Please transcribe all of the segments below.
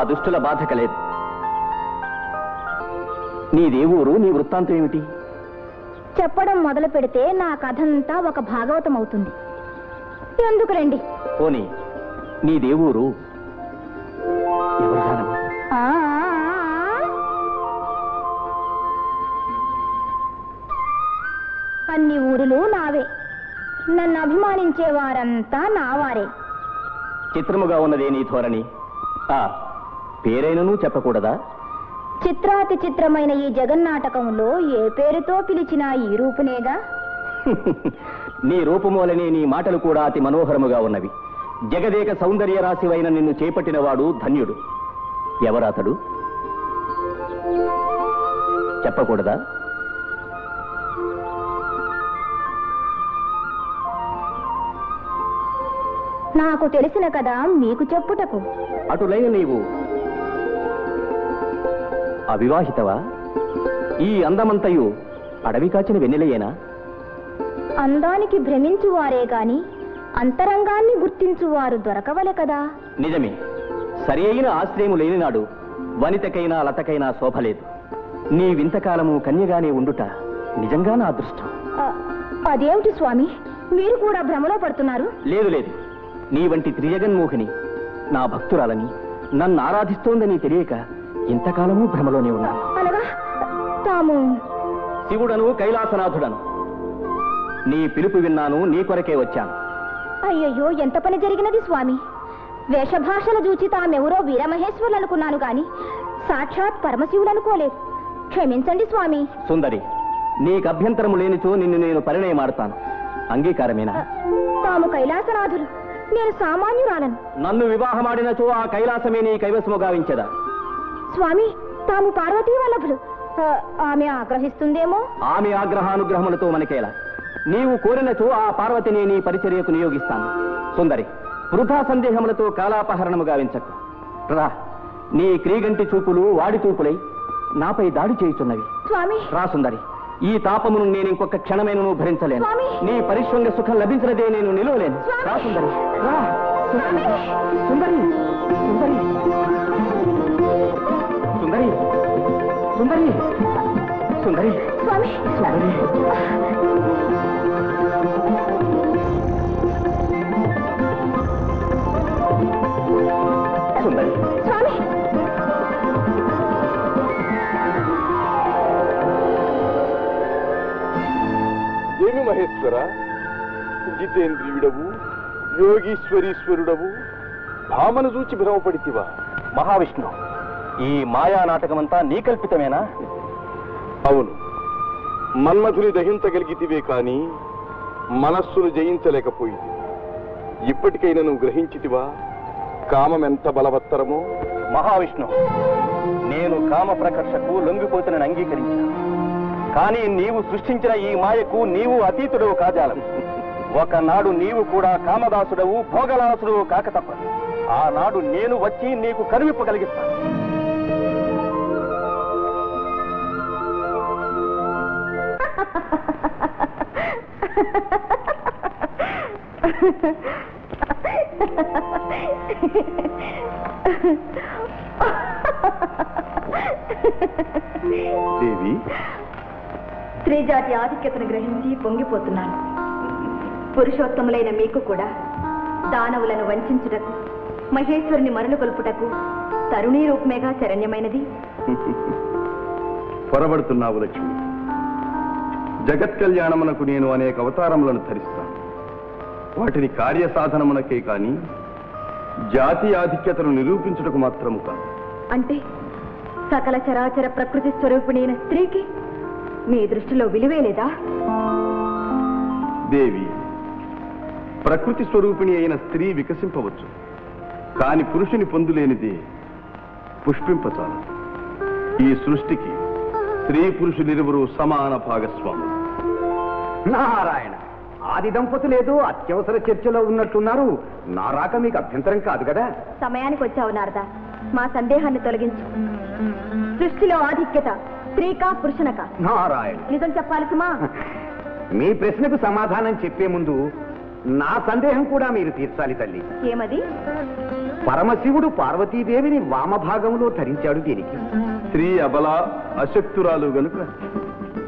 దుష్టుల బాధ కలేదు. నీదే ఊరు, నీ వృత్తాంతం ఏమిటి? చెప్పడం మొదలు పెడితే నా కథంతా ఒక భాగవతం అవుతుంది. ఎందుకు రండి. పోనీ నీదే ఊరు? ఎవరు జానవి? అన్ని ఊరులు నావే. నన్ను అభిమానించే వారంతా నావారే. చిత్రముగా ఉన్నదే నీ ధోరణి. పేరైనను చెప్పకూడదా? చిత్రాతి చిత్రమైన ఈ జగన్నాటకంలో ఏ పేరుతో పిలిచినా ఈ రూపునేగా. నీ రూపమూలనే నీ మాటలు కూడా అతి మనోహరముగా ఉన్నవి. జగదేక సౌందర్య రాశివైన నిన్ను చేపట్టినవాడు ధన్యుడు. ఎవరాతడు? చెప్పకూడదా? నాకు తెలిసిన కదా మీకు చెప్పుటకు. అటులైన నీవు అవివాహితవా? ఈ అందమంతయు అడవి కాచిన వెన్నెలయేనా? అందానికి భ్రమించువారే గాని అంతరంగాన్ని గుర్తించువారు దొరకవలే కదా. నిజమే. సరి అయిన ఆశ్రయము లేని నాడు వనితకైనా లతకైనా శోభలేదు. నీ వింతకాలము కన్యగానే ఉండుట నిజంగా నా అదృష్టం. అదేమిటి స్వామి, మీరు కూడా భ్రమలో పడుతున్నారు? లేదు లేదు, నీ వంటి త్రిజగన్మోహిని నా భక్తురాలని నన్ను ఆరాధిస్తోందని తెలియక ఇంతకాలము భ్రమలోనే ఉన్నాను. అనగా తాము శివుడను కైలాసనాథుడను. నీ పిలుపు విన్నాను, నీ కొరకే వచ్చాను. అయ్యయ్యో, ఎంత పని జరిగినది స్వామి. వేషభాషలు చూచి తామెవరో వీరమహేశ్వరులు అనుకున్నాను గాని సాక్షాత్ పరమశివులు అనుకోలేదు. క్షమించండి స్వామి. సుందరి, నీకు అభ్యంతరము లేనిచో నిన్ను నేను పరిణయమాడతాను. అంగీకారమేనా? తాము కైలాసనాథులు, నేను సామాన్యురాలను. నన్ను వివాహమాడినచో ఆ కైలాసమే నీ కైవసము గావించదా? స్వామి, తాము పార్వతీ వల్లభులు. ఆమె ఆగ్రహిస్తుందేమో. ఆమె ఆగ్రహానుగ్రహములతో మనకేలా? నీవు కోరినచో ఆ పార్వతిని నీ పరిచర్యకు నియోగిస్తాను. సుందరి, వృధా సందేహములతో కాలాపహరణము గావించకు. రా, నీ క్రీగంటి చూపులు వాడి చూపులై నాపై దాడి చేయుచున్నవి. స్వామి, రా సుందరి, ఈ తాపమును నేను ఇంకొక క్షణమైనను భరించలేను. నీ పరిశ్వంగ సుఖం లభించినదే నేను నిలవలేను. రా సుందరి, రా. సుందరి, సుందరి, సుందరి, సుందరి, సుందరి, స్వామి, సుందరి. సుందరి, స్వామి. ఏమి మహేశ్వర, జితేంద్రియుడవు, యోగీశ్వరీశ్వరుడవు, భామను చూచి భ్రమపడితివా? మహావిష్ణు, ఈ మాయా నాటకమంతా నీ కల్పితమేనా? అవును, మన్మధుని దహించగలిగితివే కాని మనస్సును జయించలేకపోయింది. ఇప్పటికైనా నువ్వు గ్రహించితివా కామం ఎంత బలవత్తరమో? మహావిష్ణు, నేను కామ ప్రకర్షకు లొంగిపోతున్న అంగీకరించాను. కానీ నీవు సృష్టించిన ఈ మాయకు నీవు అతీతుడవు కాజాలం. ఒకనాడు నీవు కూడా కామదాసుడవు, భోగలాసుడవు కాక తప్పదు. ఆనాడు నేను వచ్చి నీకు కరువిప్పు కలిగిస్తాను. దేవి, స్త్రీ జాతి ఆధిక్యతను గ్రహించి పొంగిపోతున్నాను. పురుషోత్తములైన మీకు కూడా దానవులను వంచుటకు, మహేశ్వరుని మరులు కొల్పుటకు తరుణీ రూపమేగా శరణ్యమైనది. పొరబడుతున్నావు లక్ష్మి. జగత్ కళ్యాణమునకు నేను అనేక అవతారములను ధరిస్తాను. వాటిని కార్యసాధనమునకే కాని జాతి ఆధిక్యతను నిరూపించుటకు మాత్రము కాదు. అంటే సకల చరాచర ప్రకృతి స్వరూపిణైన స్త్రీకి మీ దృష్టిలో విలువే లేదా? దేవి, ప్రకృతి స్వరూపిణి అయిన స్త్రీ వికసింపవచ్చు, కాని పురుషుని పొందులేనిదే పుష్పింపచాలు. ఈ సృష్టికి స్త్రీ పురుషులిరువురు సమాన భాగస్వాములు. నారాయణ, ఆది దంపతులేదో అత్యవసర చర్చలో ఉన్నట్టున్నారు. నా రాక మీకు అభ్యంతరం కాదు కదా? సమయానికి వచ్చావు నారదా, మా సందేహాన్ని తొలగించు. సృష్టిలో ఆధిక్యత స్త్రీకా పురుషునకా? నారాయణ, నిజం చెప్పాలి సుమా. మీ ప్రశ్నకు సమాధానం చెప్పే ముందు నా సందేహం కూడా మీరు తీర్చాలి తల్లి. ఏమది? పరమశివుడు పార్వతీదేవిని వామభాగంలో ధరించాడు దేనికి? స్త్రీ అబల అశక్తురాలు గనుక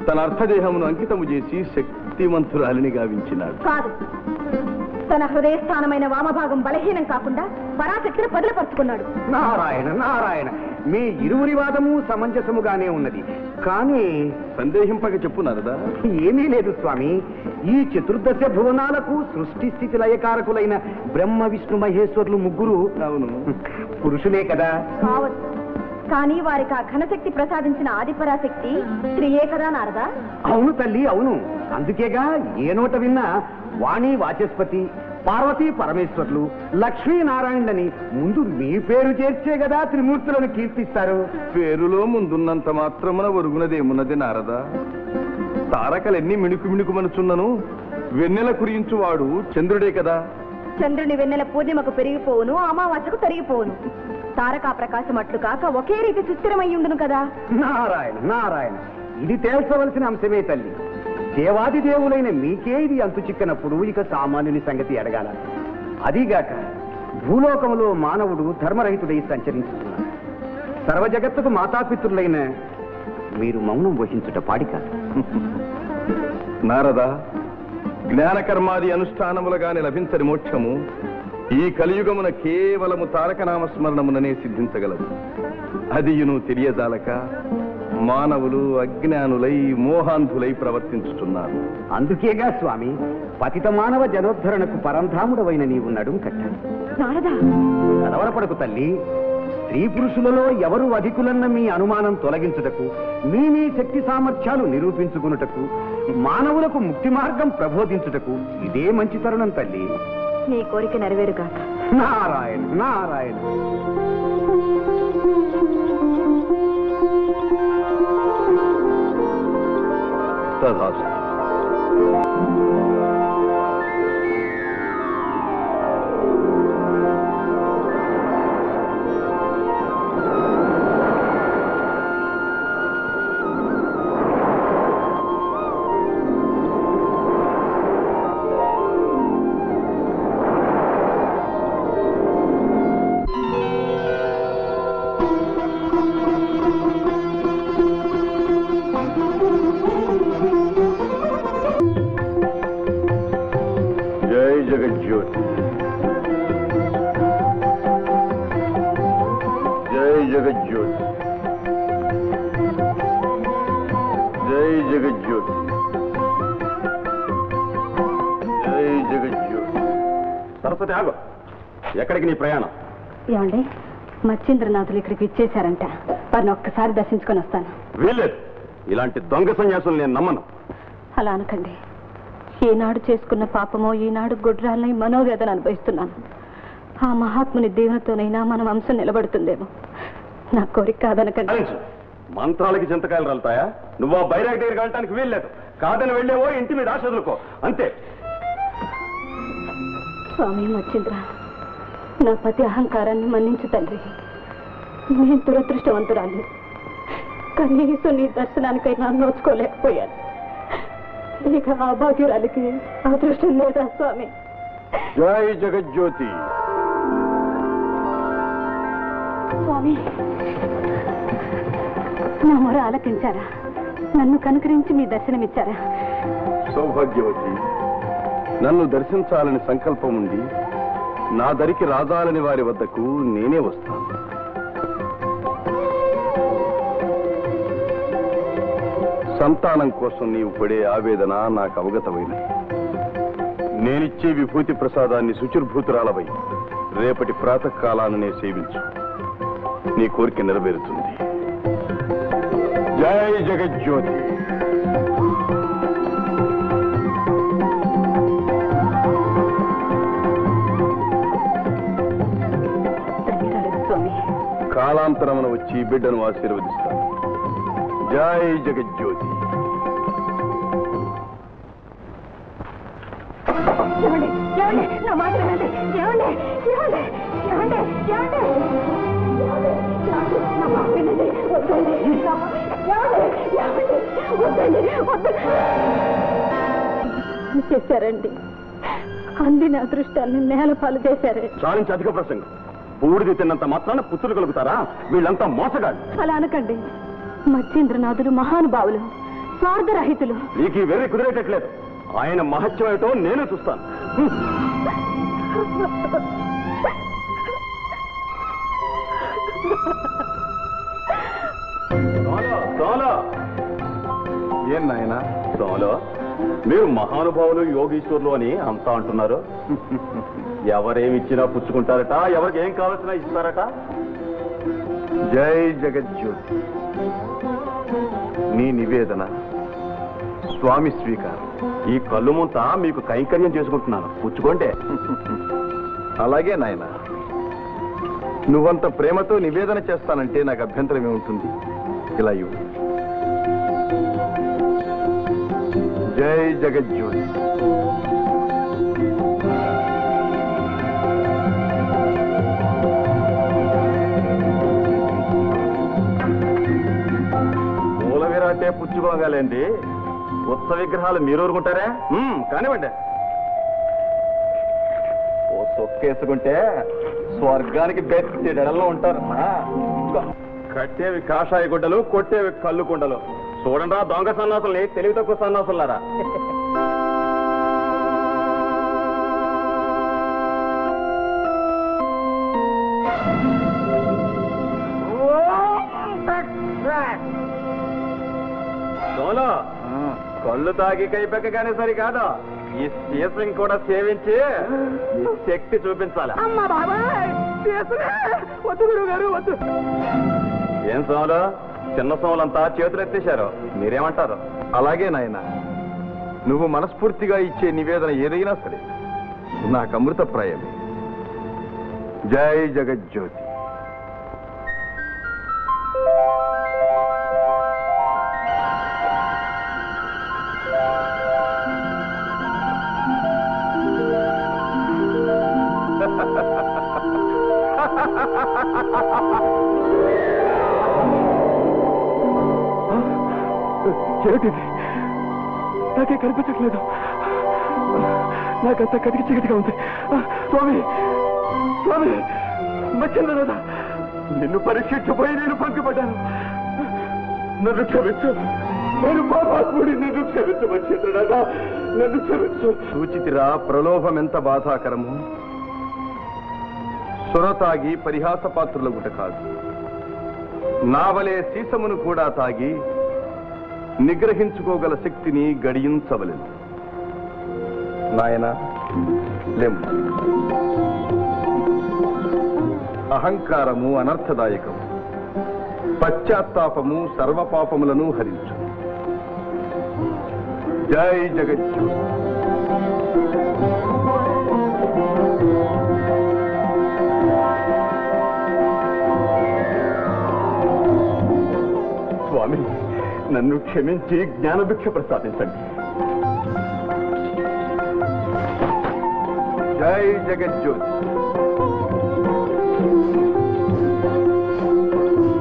తన అర్థదేహమును అంకితము చేసి శక్తివంతురాలిని గావించినాడు. కాదు, తన హృదయస్థానమైన వామభాగం బలహీనం కాకుండా పరాశక్తిని బదులుపరుచుకున్నాడు. నారాయణ నారాయణ, మీ ఇరువురి వాదము సమంజసముగానే ఉన్నది. కానీ సందేహింపక చెప్పు నారదా. ఏమీ లేదు స్వామి. ఈ చతుర్దశ భువనాలకు సృష్టి స్థితి లయకారకులైన బ్రహ్మ విష్ణు మహేశ్వరులు ముగ్గురు అవును పురుషులే కదా? కావచ్చు, కానీ వారికి ఆ ఘనశక్తి ప్రసాదించిన ఆదిపరాశక్తి స్త్రీయే కదా నారదా? అవును తల్లి, అవును. అందుకేగా ఏ నోట విన్నా వాణి వాచస్పతి, పార్వతీ పరమేశ్వర్లు, లక్ష్మీనారాయణులని ముందు మీ పేరు చేర్చే కదా త్రిమూర్తులను కీర్తిస్తారు. పేరులో ముందున్నంత మాత్రమున ఒరుగునదేమున్నది నారదా. తారకలెన్ని మిణుకు మిణుకుమనుచున్నను వెన్నెల కురించువాడు చంద్రుడే కదా. చంద్రుని వెన్నెల పూర్ణిమకు పెరిగిపోవును, అమావాస్యకు తరిగిపోవును. తారకా ప్రకాశం అట్లు కాక ఒకే రీతి సుస్థిరమై ఉండును కదా. నారాయణ నారాయణ, ఇది తేల్చవలసిన అంశమే తల్లి. దేవాది దేవులైన మీకే ఇది అంతు చిక్కనప్పుడు ఇక సామాన్యుని సంగతి అడగాల. అదీగాక భూలోకంలో మానవుడు ధర్మరహితుడై సంచరించుతున్నాడు. సర్వ జగత్తుకు మాతాపితృలైన మీరు మౌనం వహించుట పాడి కాదు. నారదా, జ్ఞానకర్మాది అనుష్ఠానములుగానే లభించని మోక్షము ఈ కలియుగమున కేవలము తారకనామస్మరణముననే సిద్ధించగలదు. అదియును తెలియజాలక మానవులు అజ్ఞానులై మోహాంధులై ప్రవర్తించుతున్నారు. అందుకేగా స్వామి, పతిత మానవ జనోద్ధరణకు పరంధాముడవైన నీవు నడుం కట్టాలి. నారదా, కలవరపడకు తల్లి. స్త్రీ పురుషులలో ఎవరు అధికులన్న మీ అనుమానం తొలగించుటకు, మీ మీ శక్తి సామర్థ్యాలు నిరూపించుకున్నటకు, మానవులకు ముక్తి మార్గం ప్రబోధించుటకు ఇదే మంచి తరుణం తల్లి. నీ కోరిక నెరవేరుగాక. నారాయణ నారాయణ. తథాస్తు. జై జగజ్యోతి, జై జగజ్యోతి, జై జగజ్యోతి, జై జగజ్యోతి. సరస్వతి ఆగు. ఎక్కడికి నీ ప్రయాణం? ఏమండి, మచ్చింద్రనాథులు ఇక్కడికి ఇచ్చేశారంట. వారిని ఒక్కసారి దర్శించుకొని వస్తాను. వీల్లేదు. ఇలాంటి దొంగ సన్యాసులు నేను నమ్మను. అలా అనకండి. ఈనాడు చేసుకున్న పాపమో ఈనాడు గుడ్రాలని మనోవేదన అనుభవిస్తున్నాను. ఆ మహాత్ముని దీవెనతోనైనా మన వంశం నిలబడుతుందేమో. నా కోరిక కాదనకండి. ఆలోచించు. మంత్రాలకి చింతకాయలు రాలుతాయా? నువ్వు ఆ బైరాగ్ దగ్గరికి వెళ్ళటానికి వీల్లేదు. కాదని వెళ్ళేవో ఇంటి మీద ఆశ వదులుకో, అంతే. స్వామి మచ్చింద్ర, నా పతి అహంకారాన్ని మన్నించు తండ్రి. నేను దురదృష్టవంతురాలి. కనీసం నీ దర్శనానికైనా నోచుకోలేకపోయాను. ఇక ఆ భాగ్యురాలికి అదృష్టం లేదా స్వామి? జై జగజ్యోతి. స్వామి, నా మొర ఆలకించారా? నన్ను కనుకరించి మీ దర్శనమిచ్చారా? సౌభాగ్యవతి, నన్ను దర్శించాలని సంకల్పం ఉంది. నా దరికి రాజాలని వారి వద్దకు నేనే వస్తాను. సంతానం కోసం నీవు పడే ఆవేదన నాకు అవగతమైనది. నేనిచ్చే విభూతి ప్రసాదాన్ని శుచిర్భూతురాలవై రేపటి ప్రాతకాలాననే సేవించు. నీ కోరిక నెరవేరుతుంది. జై జగజ్యోతి. కాలాంతరమున వచ్చి బిడ్డను ఆశీర్వదిస్తాను. జై జగజ్యోతి. నా మాట వినండి. చేశారండి, అందిన అదృష్టాన్ని నేలపాలు చేశారే. చాలించి అధిక ప్రసంగం. బూడిది తిన్నంత మాత్రాన పుత్రులు కలుగుతారా? వీళ్ళంతా మోసగాళ్ళు. అలా అనకండి. మత్స్యేంద్రనాథులు మహానుభావులు, స్వార్థరహితులు. నీకు ఈ వెర్రి కుదిరేటట్లేదు. ఆయన మహత్యం ఏమిటో నేను చూస్తాను. ఏం నాయన సోలో, మీరు మహానుభావులు యోగీశ్వరులు అని అంతా అంటున్నారు. ఎవరేమిచ్చినా పుచ్చుకుంటారట, ఎవరికి ఏం కావాల్సినా ఇస్తారట. జై జగజ్యోతి. నీ నివేదన స్వామి స్వీకారం. ఈ కళ్ళు ముంత మీకు కైంకర్యం చేసుకుంటున్నాను, పుచ్చుకోండి. అలాగే నాయన, నువ్వంత ప్రేమతో నివేదన చేస్తానంటే నాకు అభ్యంతరం ఏముంటుంది. ఇలా ఇవ్వు. జై జగజ్యోతి. మూల విరాటే పుచ్చుకోగలేండి. ఉత్సవ విగ్రహాలు మీరు ఊరుకుంటారా? కానివ్వండి. ఓ సొక్కేసుకుంటే స్వర్గానికి బెత్తెడలో ఉంటారు. కట్టేవి కాషాయ గుడ్డలు, కొట్టేవి కళ్ళు కుండలు. చూడండి దొంగ సన్నాసుల్ని, తెలివి తక్కువ సన్నాసులారా. సోలో, కళ్ళు తాగి కైపెక్కగానే సరికాదు, ఈ సీసం కూడా సేవించి ఈ శక్తి చూపించాలి. ఏం సోలో, చిన్న సోలంతా చేతులు ఎత్తేశారు, మీరేమంటారు? అలాగే నాయన, నువ్వు మనస్ఫూర్తిగా ఇచ్చే నివేదన ఏదైనా సరే నాకు అమృతప్రాయమే. జై జగజ్యోతి. ఏమిటిది? నాకే కనిపించట్లేదు. నాకంతా కటికి చీకటిగా ఉంది. స్వామి, స్వామి, మచ్చంద్రనాథ, నిన్ను పరీక్షించబోయి నేను పంపిపడ్డాను. నన్ను క్షమించు. నేను పాపాత్ముడి, నన్ను క్షమించు మచ్చంద్రనాథ, నన్ను క్షమించు. సూచితిరా ప్రలోభం ఎంత బాధాకరము. సురతాగి పరిహాసపాత్రులగుట కాదు, నావలే సీసమును కూడా తాగి నిగ్రహించుకోగల శక్తిని గడియించవలేదు. నాయన లెమ్ము. అహంకారము అనర్థదాయకము, పశ్చాత్తాపము సర్వపాపములను హరించు. జై జగజ్యోతి. స్వామి, నన్ను క్షమించి జ్ఞానభిక్ష ప్రసాదించండి. జై జగజ్యోతి.